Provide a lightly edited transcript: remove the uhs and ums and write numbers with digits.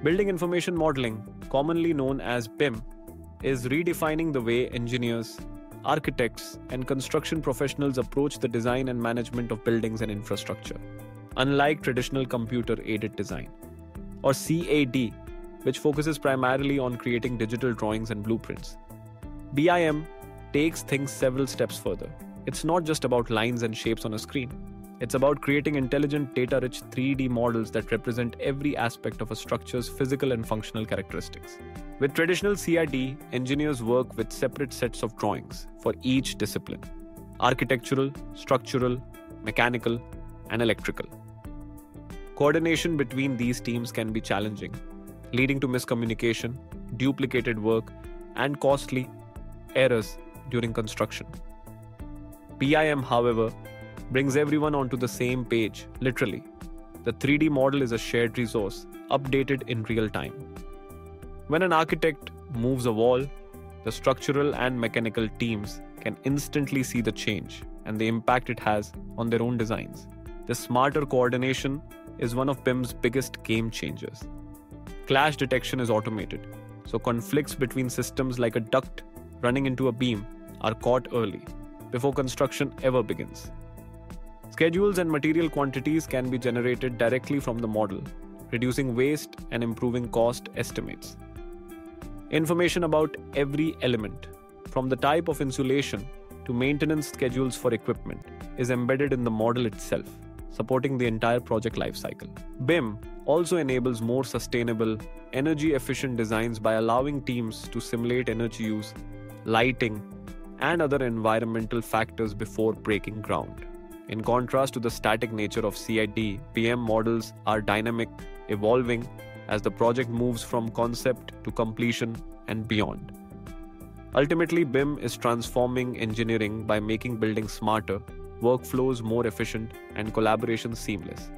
Building Information Modeling, commonly known as BIM, is redefining the way engineers, architects, and construction professionals approach the design and management of buildings and infrastructure. Unlike traditional computer aided design, or CAD, which focuses primarily on creating digital drawings and blueprints, BIM takes things several steps further. It's not just about lines and shapes on a screen. It's about creating intelligent, data-rich 3D models that represent every aspect of a structure's physical and functional characteristics. With traditional CAD, engineers work with separate sets of drawings for each discipline: architectural, structural, mechanical, and electrical. Coordination between these teams can be challenging, leading to miscommunication, duplicated work, and costly errors during construction. BIM, however, brings everyone onto the same page, literally. The 3D model is a shared resource, updated in real time. When an architect moves a wall, the structural and mechanical teams can instantly see the change and the impact it has on their own designs. The smarter coordination is one of BIM's biggest game changers. Clash detection is automated, so conflicts between systems like a duct running into a beam are caught early, before construction ever begins. Schedules and material quantities can be generated directly from the model, reducing waste and improving cost estimates. Information about every element, from the type of insulation to maintenance schedules for equipment, is embedded in the model itself, supporting the entire project lifecycle. BIM also enables more sustainable, energy-efficient designs by allowing teams to simulate energy use, lighting, and other environmental factors before breaking ground. In contrast to the static nature of CAD, BIM models are dynamic, evolving as the project moves from concept to completion and beyond. Ultimately, BIM is transforming engineering by making buildings smarter, workflows more efficient, and collaboration seamless.